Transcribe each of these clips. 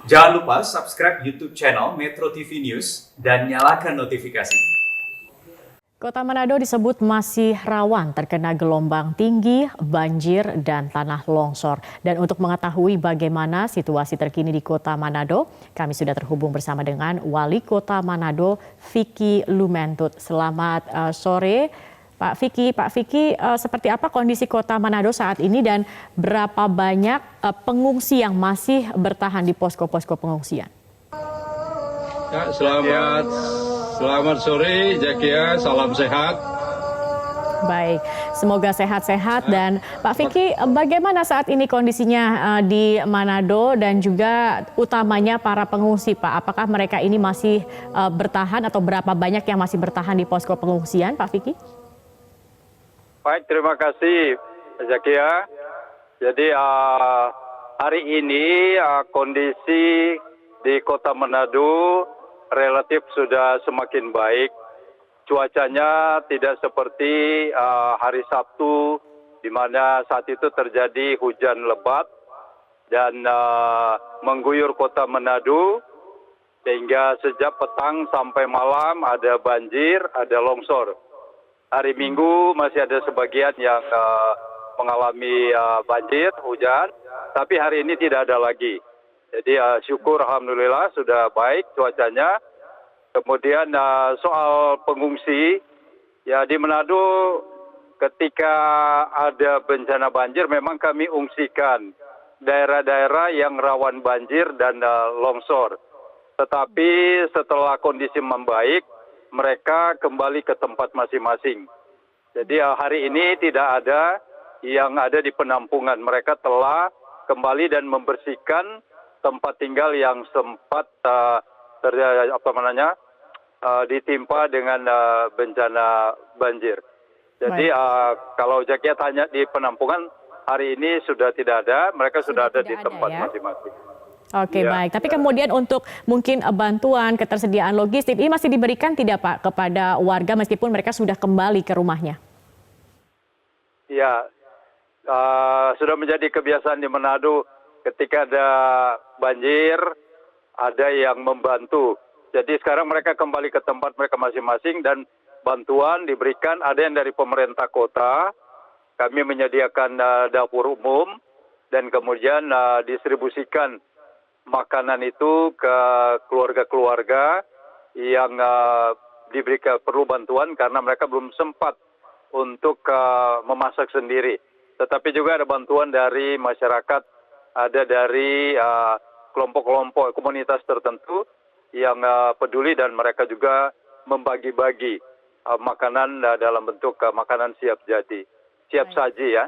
Jangan lupa subscribe YouTube channel Metro TV News dan nyalakan notifikasi. Kota Manado disebut masih rawan terkena gelombang tinggi, banjir, dan tanah longsor. Dan untuk mengetahui bagaimana situasi terkini di Kota Manado, kami sudah terhubung bersama dengan Wali Kota Manado, Vicky Lumentut. Selamat sore, Pak Vicky. Pak Vicky, seperti apa kondisi Kota Manado saat ini dan berapa banyak pengungsi yang masih bertahan di posko-posko pengungsian? Ya, selamat sore Zakia, salam sehat. Baik, semoga sehat-sehat. Dan Pak Vicky, bagaimana saat ini kondisinya di Manado dan juga utamanya para pengungsi, Pak? Apakah mereka ini masih bertahan atau berapa banyak yang masih bertahan di posko pengungsian, Pak Vicky? Baik, terima kasih Zakia. Jadi hari ini kondisi di Kota Manado relatif sudah semakin baik. Cuacanya tidak seperti hari Sabtu, di mana saat itu terjadi hujan lebat dan mengguyur Kota Manado, sehingga sejak petang sampai malam ada banjir, ada longsor. Hari Minggu masih ada sebagian yang mengalami banjir, hujan, tapi hari ini tidak ada lagi. Jadi syukur alhamdulillah sudah baik cuacanya. Kemudian soal pengungsi, ya di Manado ketika ada bencana banjir memang kami ungsikan daerah-daerah yang rawan banjir dan longsor. Tetapi setelah kondisi membaik, mereka kembali ke tempat masing-masing. Jadi hari ini tidak ada yang ada di penampungan. Mereka telah kembali dan membersihkan tempat tinggal yang sempat ditimpa dengan bencana banjir. Jadi kalau Zakia tanya di penampungan, hari ini sudah tidak ada, mereka sudah ada di tempat masing-masing. Oke, baik. Tapi kemudian untuk mungkin bantuan, ketersediaan logistik, ini masih diberikan tidak Pak kepada warga meskipun mereka sudah kembali ke rumahnya? Ya, sudah menjadi kebiasaan di Manado. Ketika ada banjir, ada yang membantu. Jadi sekarang mereka kembali ke tempat mereka masing-masing dan bantuan diberikan. Ada yang dari pemerintah kota, kami menyediakan dapur umum dan kemudian distribusikan makanan itu ke keluarga-keluarga yang diberikan perlu bantuan karena mereka belum sempat untuk memasak sendiri. Tetapi juga ada bantuan dari masyarakat, ada dari kelompok-kelompok komunitas tertentu yang peduli dan mereka juga membagi-bagi makanan dalam bentuk makanan siap saji ya.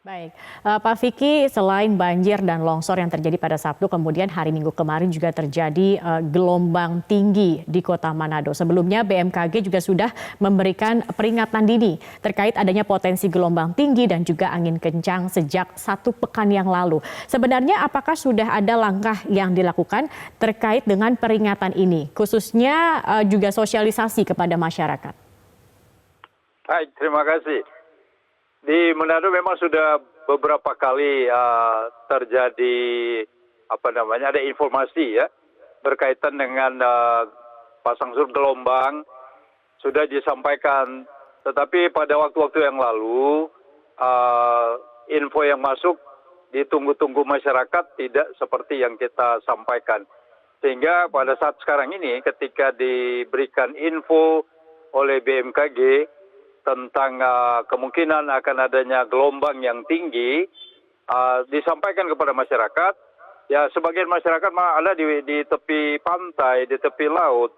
Baik, Pak Vicky, selain banjir dan longsor yang terjadi pada Sabtu, kemudian hari Minggu kemarin juga terjadi gelombang tinggi di Kota Manado. Sebelumnya BMKG juga sudah memberikan peringatan dini terkait adanya potensi gelombang tinggi dan juga angin kencang sejak 1 pekan yang lalu. Sebenarnya apakah sudah ada langkah yang dilakukan terkait dengan peringatan ini, khususnya juga sosialisasi kepada masyarakat? Baik, terima kasih. Di Manado memang sudah beberapa kali terjadi ada informasi ya berkaitan dengan pasang surut gelombang sudah disampaikan, tetapi pada waktu-waktu yang lalu info yang masuk ditunggu-tunggu masyarakat tidak seperti yang kita sampaikan, sehingga pada saat sekarang ini ketika diberikan info oleh BMKG tentang kemungkinan akan adanya gelombang yang tinggi, disampaikan kepada masyarakat. Ya, sebagian masyarakat ada di tepi pantai, di tepi laut,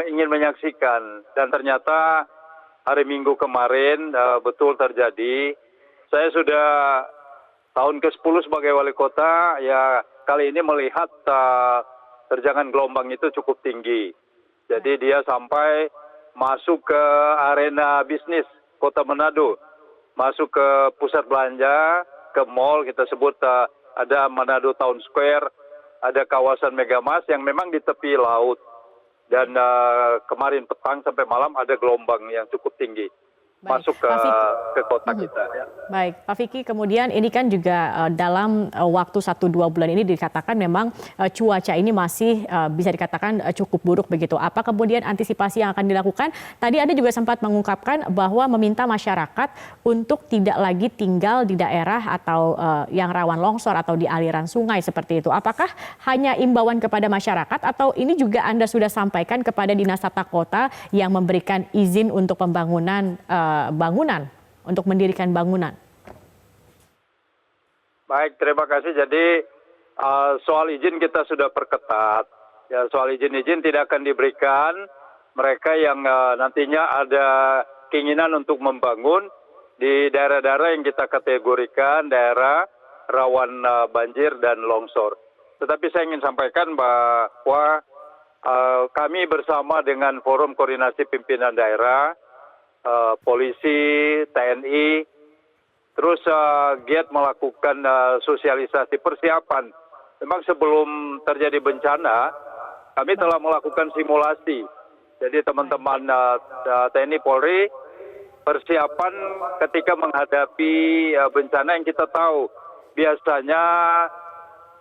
ingin menyaksikan. Dan ternyata hari Minggu kemarin betul terjadi. Saya sudah tahun ke-10 sebagai wali kota, ya kali ini melihat terjangan gelombang itu cukup tinggi. Jadi dia sampai masuk ke arena bisnis Kota Manado, masuk ke pusat belanja, ke mall, kita sebut ada Manado Town Square, ada kawasan Megamas yang memang di tepi laut. Dan kemarin petang sampai malam ada gelombang yang cukup tinggi. masuk Pak Vicky. ke kota kita. Ya. Baik, Pak Vicky, kemudian ini kan juga dalam waktu 1-2 bulan ini dikatakan memang cuaca ini masih bisa dikatakan cukup buruk begitu. Apa kemudian antisipasi yang akan dilakukan? Tadi Anda juga sempat mengungkapkan bahwa meminta masyarakat untuk tidak lagi tinggal di daerah atau yang rawan longsor atau di aliran sungai seperti itu. Apakah hanya imbauan kepada masyarakat atau ini juga Anda sudah sampaikan kepada Dinas Tata Kota yang memberikan izin untuk pembangunan bangunan, untuk mendirikan bangunan? Baik, terima kasih. Jadi soal izin kita sudah perketat. Ya, soal izin tidak akan diberikan mereka yang nantinya ada keinginan untuk membangun di daerah-daerah yang kita kategorikan daerah rawan banjir dan longsor. Tetapi saya ingin sampaikan bahwa kami bersama dengan Forum Koordinasi Pimpinan Daerah, polisi, TNI, terus giat melakukan sosialisasi persiapan. Memang sebelum terjadi bencana, kami telah melakukan simulasi. Jadi teman-teman TNI Polri persiapan ketika menghadapi bencana yang kita tahu biasanya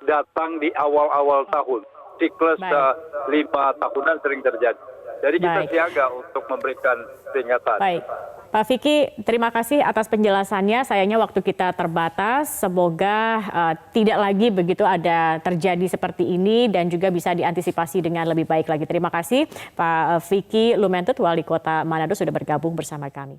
datang di awal-awal tahun. Siklus 5 tahunan sering terjadi. Jadi kita siaga untuk memberikan peringatan. Baik. Pak Vicky, terima kasih atas penjelasannya. Sayangnya waktu kita terbatas. Semoga tidak lagi begitu ada terjadi seperti ini dan juga bisa diantisipasi dengan lebih baik lagi. Terima kasih Pak Vicky Lumentut, Wali Kota Manado sudah bergabung bersama kami.